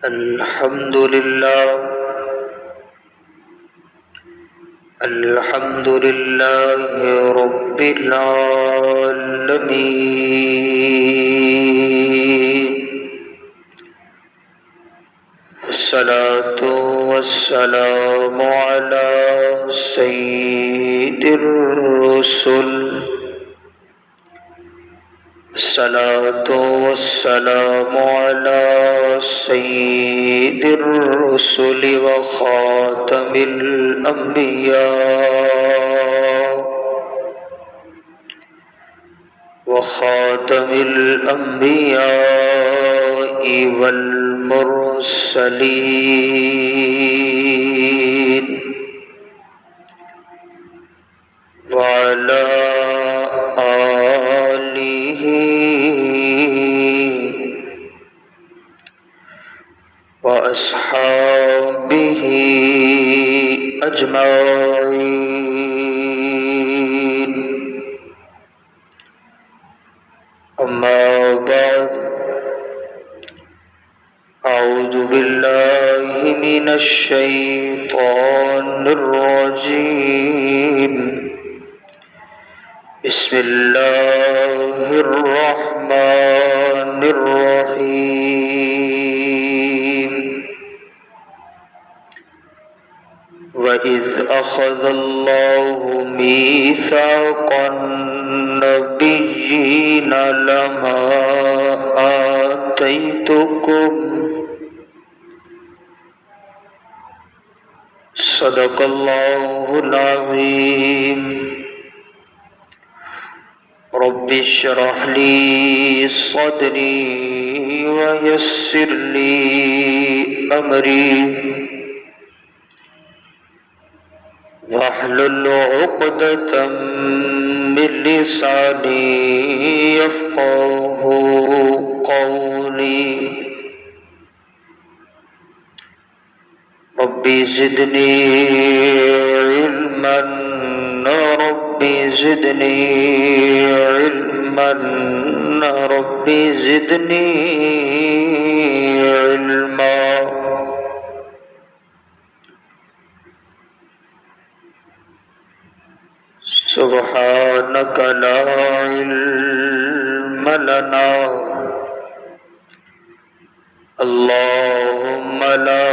الحمد لله الحمد لله رب العالمين، الصلاة والسلام على سيد الرسل، الصلاة والسلام على سيد الرسل وخاتم الأنبياء والمرسلين، وعلى آله وأصحابه أجمعين. أما بعد، أعوذ بالله من الشيطان الرجيم، بسم الله الرحمن الرحيم. وَإِذْ أَخَذَ اللَّهُ مِيثَاقَ النَّبِيِّينَ لَمَا آتَيْتُكُمْ، صدق الله العظيم. رب اشرح لي صدري ويسر لي أمري واحلل عقدة من لساني يفقهوا قولي. رب زدني علما، رب زدني علما، رب زدني علما. سبحانك لا علم لنا، اللهم لا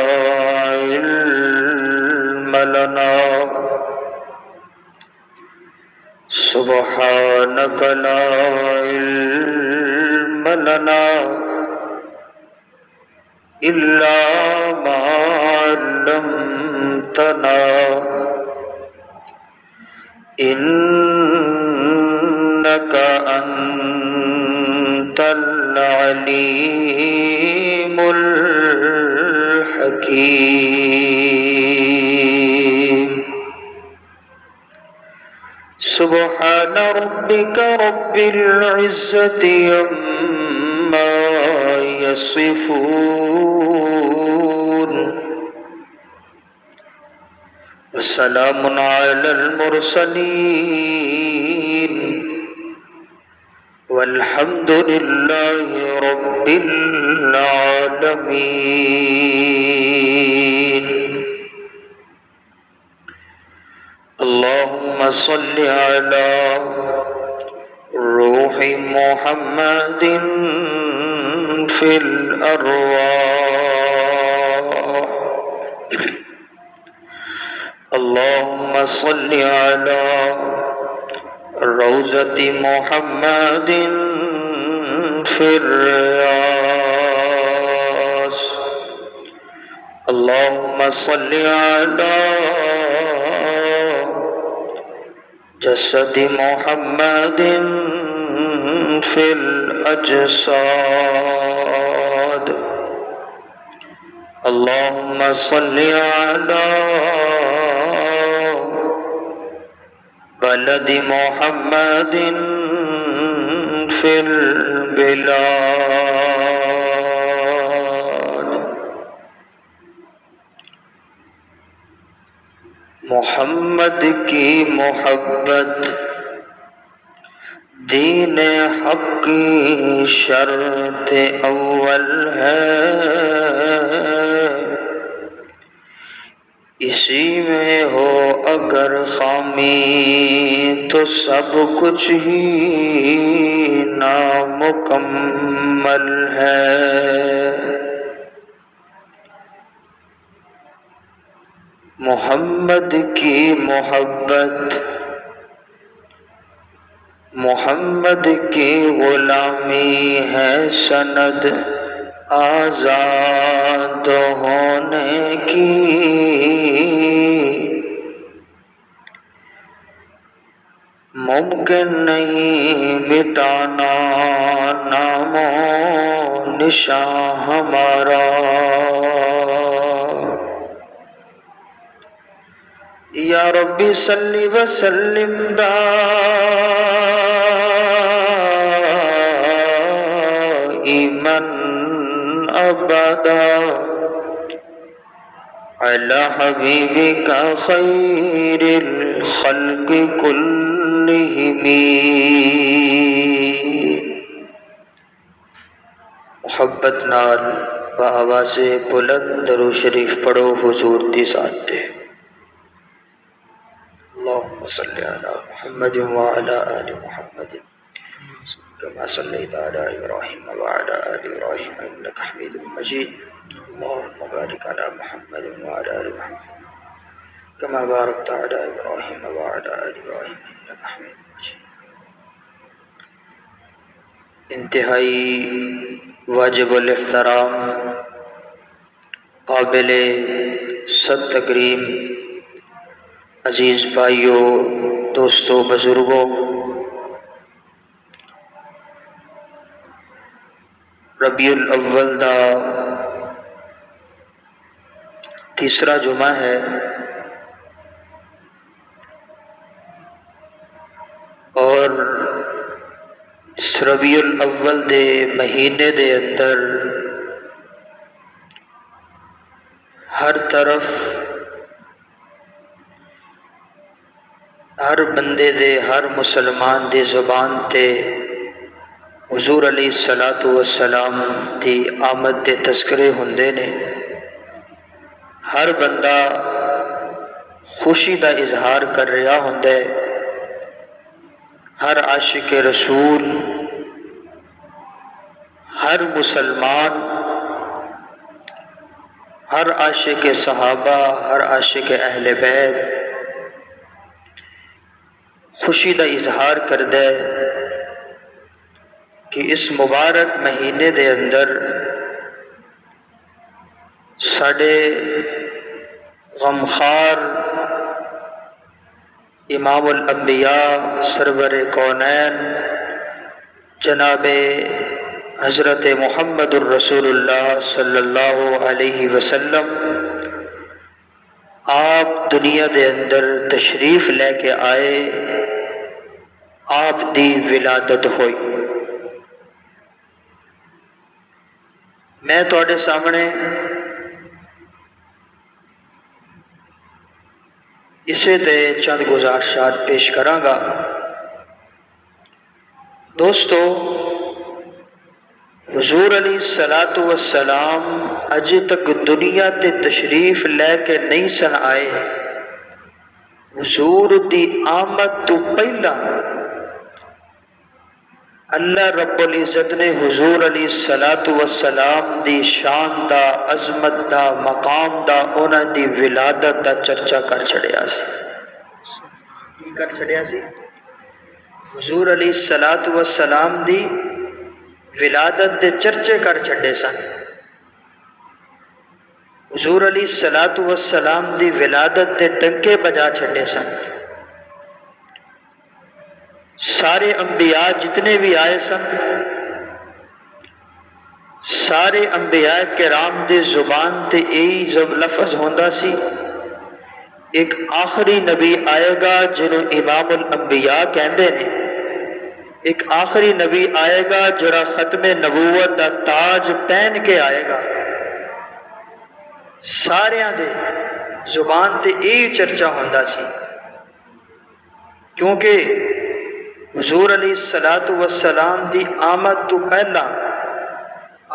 علم لنا. سبحانك لا علم لنا إلا ما علمتنا، إنك أنت العليم الحكيم. سبحان ربك رب العزة عما يصفون، وسلام على المرسلين، والحمد لله رب العالمين. اللهم صل على روح محمد في الأرواح، اللهم صل على روضة محمد في الرياض، اللهم صل على جسد محمد في الأجساد، اللهم صل على بلد محمد في البلاد. محمد کی محبت دین حق کی شرط اول ہے، اسی میں ہو اگر خامی تو سب کچھ ہی نامکمل ہے۔ محمد کی محبت، محمد کی غلامی ہے سند آزاد ہونے کی۔ ممکن نہیں مٹانا نام و نشان ہمارا، یا ربی صلی وسلم دائما ابدا علی حبیبک خیر الخلق کلہم۔ محبت نال بآواز بلند درود شریف پڑھو حضور دی ذات تے۔ اللهم صل على محمد وعلى آل محمد كما صليت على إبراهيم وعلى آل إبراهيم إنك حميد مجيد۔ اللهم بارك على محمد وعلى آل محمد كما باركت على إبراهيم وعلى آل إبراهيم إنك حميد مجيد۔ انتہائی واجب الاحترام، قابل صد تکریم عزیز بھائیوں، دوستوں، بزرگوں، ربیع الاول دا تیسرا جمعہ ہے اور اس ربیع الاول دے مہینے دے اندر ہر طرف ہر بندے دے، ہر مسلمان دے زبان تے حضور علیہ الصلاۃ والسلام دی آمد دے تذکرے ہوندے نے۔ ہر بندہ خوشی دا اظہار کر رہا ہوندا ہے، ہر عاشق رسول، ہر مسلمان، ہر عاشق صحابہ، ہر عاشق اہل بیت خوشی دا اظہار کردا ہے کہ اس مبارک مہینے دے اندر ساڈے غمخوار امام الانبیاء سرور کونین جناب حضرت محمد الرسول اللہ صلی اللہ علیہ وسلم آپ دنیا دے اندر تشریف لے کے آئے، آپ دی ولادت ہوئی۔ میں تواڈے سامنے اسے تے چند گزارشات پیش کراں گا۔ دوستو، حضور علیہ الصلاۃ والسلام اجے تک دنیا تے تشریف لے کے نہیں سن آئے۔ حضور دی آمد تو پہلا اللہ رب العزت نے حضور علیہ الصلاۃ والسلام دی شان دا، عظمت دا، مقام دا، انہاں دی ولادت دا چرچا کر چھڑیا سی۔ کی کر چھڑیا سی؟ حضور علیہ الصلاۃ والسلام دی ولادت دے چرچے کر چھڑے سن۔ حضور علیہ الصلاۃ والسلام دی ولادت دے ڈنکے بجا چھڑے سن۔ سارے انبیاء جتنے بھی آئے سن، سارے انبیاء کرام دے زبان تے یہی لفظ ہوندا سی، ایک آخری نبی آئے گا جنہوں امام الانبیاء کہندے نے، ایک آخری نبی آئے گا جڑا ختم نبوت دا تاج پہن کے آئے گا۔ ساریاں دے زبان تے یہی چرچا ہوندا سی، کیونکہ حضور علیہ الصلاۃ والسلام دی آمد تو پہلا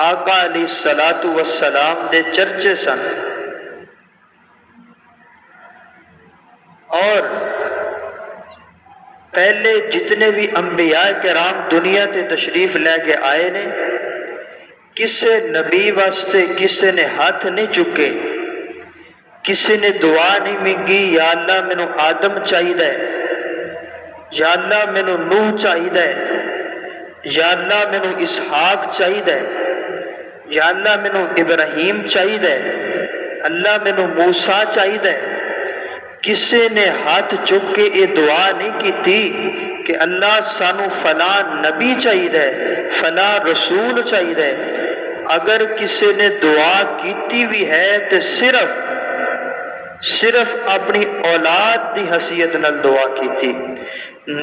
آقا علیہ الصلاۃ والسلام دے چرچے سن۔ پہلے جتنے بھی انبیاء کرام دنیا تے تشریف لے کے آئے نے کسے نبی واسطے کسے نے ہاتھ نہیں چکے، کسی نے دعا نہیں منگی یا اللہ مینوں آدم چاہیے، یا اللہ مینوں نوح چاہیے، یا اللہ مینوں اسحاق چاہیے، یا اللہ مینوں ابراہیم چاہیے، اللہ مینوں موسیٰ چاہیے۔ کسی نے ہاتھ چک کے یہ دعا نہیں کیتی کہ اللہ سانو فلاں نبی چاہیے، فلاں رسول چاہیے۔ اگر کسی نے دعا کیتی بھی ہے تو صرف اپنی اولاد دی حیثیت نال دعا کیتی،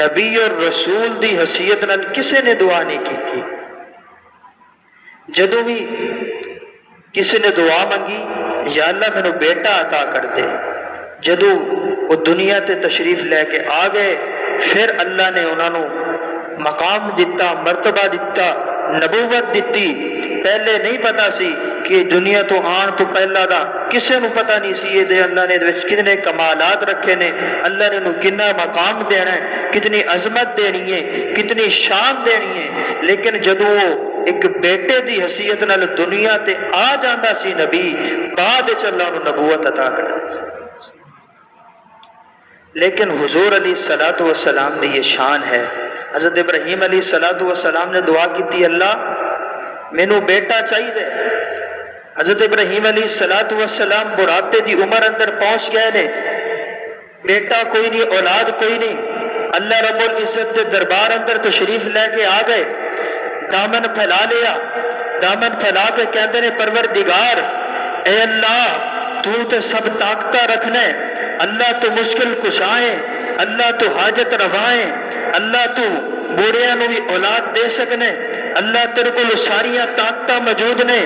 نبی اور رسول دی حیثیت نال کسی نے دعا نہیں کیتی۔ جدوں بھی کسی نے دعا منگی یا اللہ مینوں بیٹا عطا کر دے، جدوں وہ دنیا تے تشریف لے کے آ گئے پھر اللہ نے انہوں نے مقام دیتا، مرتبہ دیتا، نبوت دیتی۔ پہلے نہیں پتا سی کہ دنیا تو آن تو پہلا دا کسے نو پتا نہیں سی یہ اللہ نے کتنے کمالات رکھے نے، اللہ نے انہوں کتنا مقام دینا ہے، کتنی عظمت دینی ہے، کتنی شان دینی ہے۔ لیکن جدوں وہ ایک بیٹے دی حیثیت نال دنیا تے آ جاندہ سی نبی، بعد وچ اللہ انہوں نبوت عطا کر دی۔ لیکن حضور علیہ السلام دی یہ شان ہے۔ حضرت ابراہیم علیہ السلام نے دعا کی تھی اللہ مینوں بیٹا چاہیے۔ حضرت ابراہیم علیہ السلام بڑھاپے دی عمر اندر پہنچ گئے نے، بیٹا کوئی نہیں، اولاد کوئی نہیں۔ اللہ رب العزت کے دربار اندر تشریف لے کے آ گئے، دامن پھیلا لیا، دامن پھیلا کے کہتے ہیں پروردگار اے اللہ تو تے سب طاقتہ رکھنے، اللہ تو مشکل کشائیں، اللہ تو حاجت روائیں، اللہ تو بوڑیاں نو بھی اولاد دے سکنے، اللہ تیرے کو ساریاں طاقتہ موجود نے،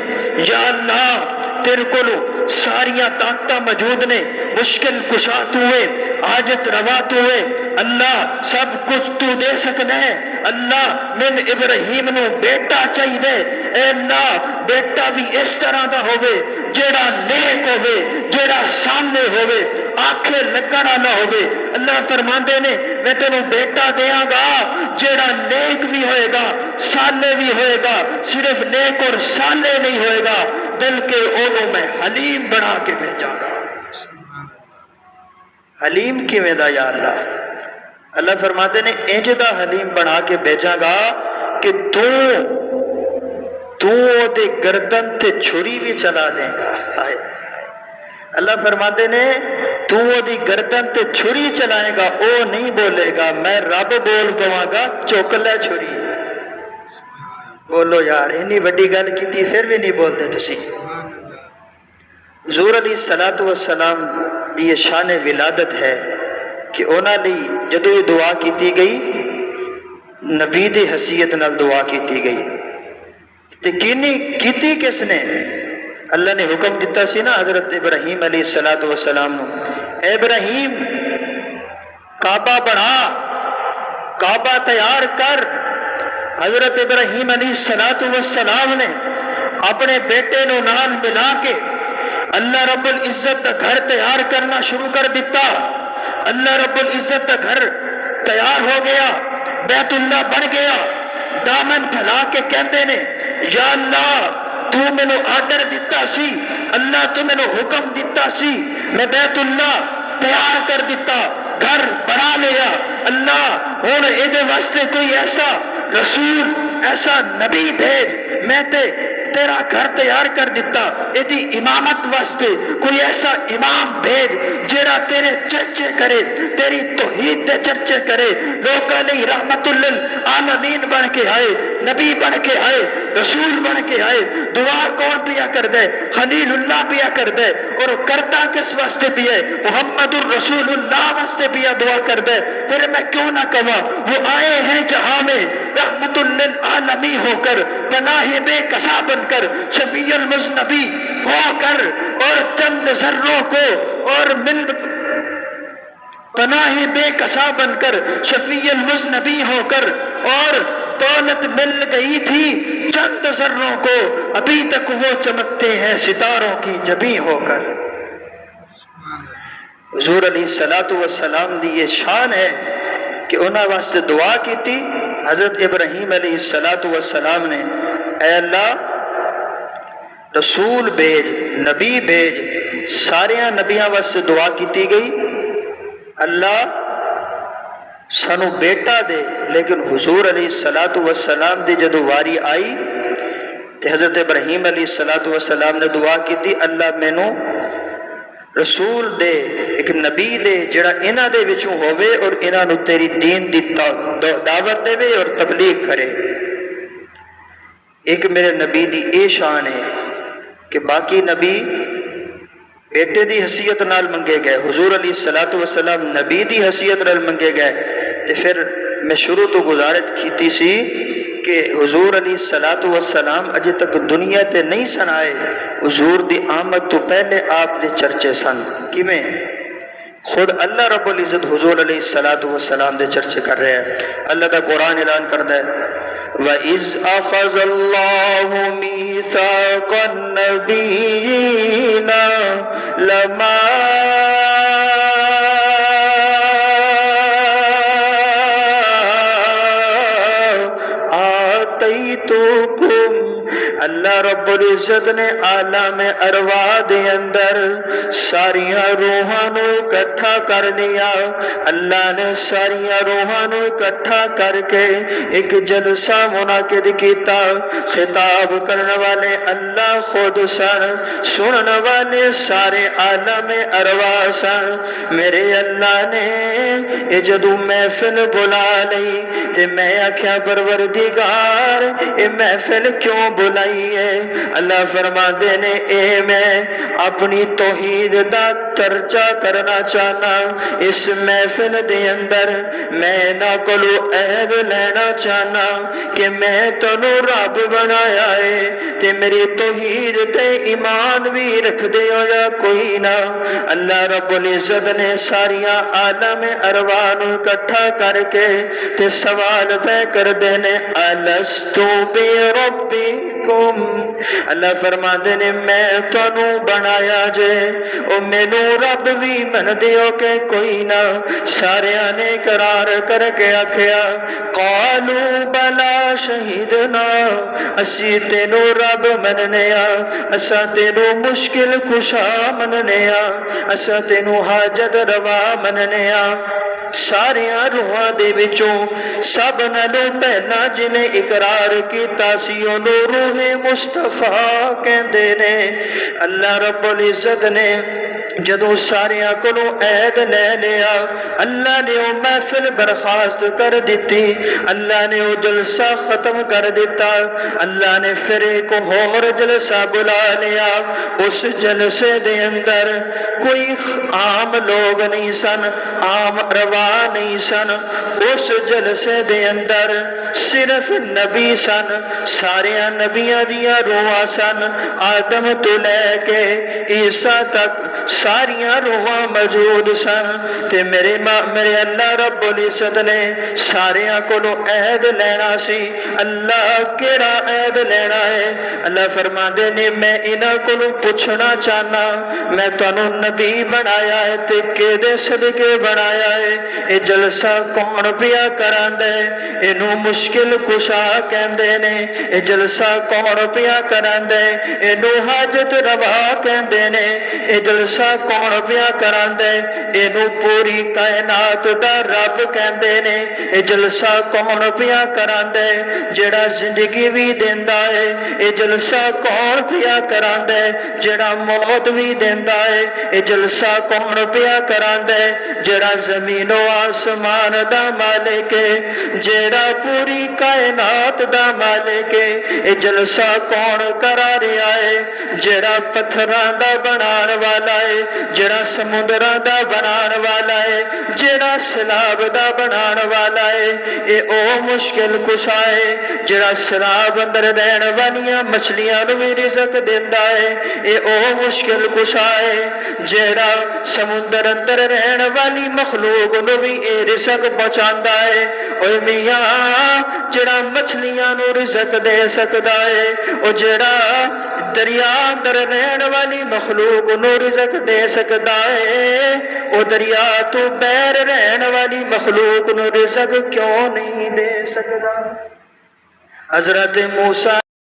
یا اللہ تیرے کو ساریاں طاقتہ موجود نے، مشکل کشا تو ہے، حاجت روا تو ہے، اللہ سب کچھ تو دے سکنا ہے۔ اللہ من ابراہیم نو بیٹا چاہیے، اے اللہ بیٹا بھی اس طرح دا ہوئے جیڑا نیک ہوئے، جیڑا سامنے ہوئے، آنکھیں لگنا نہ ہوئے۔ اللہ فرماندے نے میں تینوں بیٹا دیاں گا جیڑا نیک بھی ہوئے گا، سالے بھی ہوئے گا، صرف نیک اور سالے نہیں ہوئے گا بلکہ انہوں میں حلیم بنا کے بھیجا گا۔ حلیم کیویں دا یا اللہ؟ اللہ فرماتے نے انج دا حلیم بنا کے بھیجا گا کہ تو دے گردن تے چھری بھی چلا دے گا۔ اللہ فرماتے نے تو دی گردن تے چھری چلائے گا، او نہیں بولے گا میں رب بول پواں گا چوک لے چھری۔ بولو یار انی بڑی گل کی پھر بھی نہیں بولتے تسی۔ حضور علیہ السلام یہ شان ولادت ہے کہ انہاں لئی جدوں یہ دعا کیتی گئی نبی دی حیثیت نال دعا کیتی گئی تے کیتی کس نے؟ اللہ نے حکم دیتا سی نا حضرت ابراہیم علیہ السلام نو، اے ابراہیم کعبہ بنا، کعبہ تیار کر۔ حضرت ابراہیم علیہ السلام نے اپنے بیٹے نو نال ملا کے اللہ رب العزت کا گھر تیار کرنا شروع کر دیتا۔ اللہ رب العزت کا گھر تیار ہو گیا، بیت اللہ بن گیا۔ دامن پھیلا کے کہندے نے یا اللہ تو میں نے آرڈر دیتا سی، اللہ تو میں نے حکم دیتا سی، میں بیت اللہ تیار کر دیتا، گھر بنا لیا۔ اللہ ہن ایدے واسطے کوئی ایسا رسول ایسا نبی بھیج، میں تیرا گھر تیار کر دیتا، ایدی امامت واسطے کوئی ایسا امام بھیج جیڑا تیرے چرچے کرے، تیری توحید دے چرچے کرے، لوگ علیہ رحمت للعالمین بن کے آئے، نبی بن کے آئے، رسول بن کے آئے۔ دعا کون پیا کر دے؟ خلیل اللہ پیا کر دے، اور کرتا کس واسطے پیا؟ محمد الرسول اللہ واسطے پیا دعا کر دے۔ پھر میں کیوں نہ کہا وہ آئے ہیں جہاں میں رحمت للعالمین ہو کر، پناہ بے کسا بن کر، شفیع المذنبی ہو کر، اور چند ذروں کو اور مل پناہ بے کسا بن کر، شفیع المذنبی ہو کر، اور دولت مل گئی تھی چند ذروں کو، ابھی تک وہ چمکتے ہیں ستاروں کی جبیں ہو کر۔ حضور علیہ السلام دی یہ شان ہے کہ انہاں واسطے دعا کیتی. حضرت ابراہیم علیہ السلام نے اے اللہ رسول بھیج، نبی بھیج. سارے نبیاں واسطے دعا کیتی گئی اللہ سانو بیٹا دے. لیکن حضور علیہ السلام دی جدو واری آئی تے حضرت ابراہیم علیہ السلام نے دعا کیتی اللہ مینوں رسول دے، ایک نبی دے جڑا انہاں دے وچوں ہووے اور انہاں نو تیری دین دی دعوت دے اور تبلیغ کرے. ایک میرے نبی دی اے شان ہے کہ باقی نبی بیٹے دی حیثیت نال منگے گئے، حضور علیہ السلام نبی دی حیثیت نال منگے گئے. تے پھر میں شروع تو گزارت کیتی سی کہ حضور علیہ السلام اجے تک دنیا تے نہیں سن آئے. حضور دی آمد تو پہلے آپ دے چرچے سن. کیویں؟ خود اللہ رب العزت حضور علیہ السلام دے چرچے کر رہے ہیں. اللہ دا قرآن اعلان کرتا ہے وَإِذْ أَخَذَ اللَّهُ مِيثَاقَ النَّبِيِّينَ لَمَا آتَيْتُكُمْ. اللہ رب العزت نے عالم ارواح دے اندر ساریاں روحاں نو اکٹھا کر لیا. اللہ نے ساریاں روحاں نو اکٹھا کر کے ایک جلسہ منعقد کیتا. خطاب کرنے والے اللہ خود سن، سننے والے سارے عالم ارواح سن. میرے اللہ نے اے جدو محفل بلا لئی تے میں آکھیا پروردگار اے محفل کیوں بلائی ہے؟ اللہ فرماندے نے اے میں اپنی توحید دا چرچا کرنا چاہنا. اس محفل دے اندر میں نہ کلو عہد لینا چاہنا کہ میں تنو رب بنایا ہے تے میری توحید تے ایمان بھی رکھ دے ہو یا کوئی نہ. اللہ رب العزت نے ساریاں عالم ارواح نو اکٹھا کر کے تے سوال پہ کر دینے الستو بربکم. اللہ فرماندے نے میں تانوں بنایا جے او مینو رب بھی من دیو کہ کوئی نہ. سارے نے قرار کر کے آکھیا قالوا بلا شہیدنا اسی تینو رب مننے آ، اسا تینو مشکل کشا مننے آ، اسا تینو حاجت روا مننے آ. ساریاں روحاں دے وچوں سب نالوں پہلا جنہیں اقرار کیتا سی اونوں روح مصطفیٰ کہندے نے. اللہ رب العزت نے جدو ساریاں کولوں عہد لے لیا اللہ نے وہ محفل برخاست کر دیتی. اللہ نے وہ جلسہ ختم کر دیتا. اللہ نے پھر ایک اور جلسہ بلا لیا. اس جلسے دے اندر کوئی عام لوگ نہیں سن، عام روا نہیں سن. اس جلسے دے اندر صرف نبی سن. سارے نبیاں دیاں روحاں سن، آدم تو لے کے عیسیٰ تک ساریاں روحاں موجود سن. تے میرے اللہ رب العزت نے ساریاں کولوں عہد لینا سی. اللہ کیڑا عہد لینا ہے؟ اللہ فرماندے نے میں انہاں کولوں پوچھنا چاہنا میں تانوں نبی بنایا ہے تے کیدے صدقے بنایا ہے؟ اے جلسہ کون پیا کراندا ہے؟ اینو مشکل کشا کہندے نے. اے جلسہ کون پیا کراندا ہے؟ اینو حاجت روا کہندے نے. اے جلسہ کون پیا کراندا ہے؟ اینو پوری کائنات دا رب کہندے نے. اے جلسہ کون پیا کراندا ہے؟ جڑا زندگی بھی دیندا ہے. اے جلسہ کون پیا کراندا ہے؟ جڑا موت بھی دیندا ہے. اے جلسہ کون پیا کراندا ہے؟ جڑا زمین و آسمان دا مالک ہے، جڑا پوری کائنات دا مالک ہے. اے جلسہ کون کرا رہا ہے؟ جڑا پتھراں دا بنان والا ہے، جڑا سمندراں دا بنان والا ہے، جڑا سیلاب دا بنان والا ہے. اے او مشکل کشا ہے جڑا سیلاب اندر رہن والیاں مچھلیاں نو بھی رزق دیندا ہے. اے او مشکل کشا ہے جڑا سمندر اندر رہن والی مخلوق نو بھی اے رزق پہنچاندا ہے. او میاں جڑا مچھلیاں نو رزق دے سکدا ہے، او جڑا دریا اندر رہن والی مخلوق نو رزق دے سکتا ہے، او دریا تو بیر رہن والی مخلوق نو رزق کیوں نہیں دے سکتا؟ حضرت موسیٰ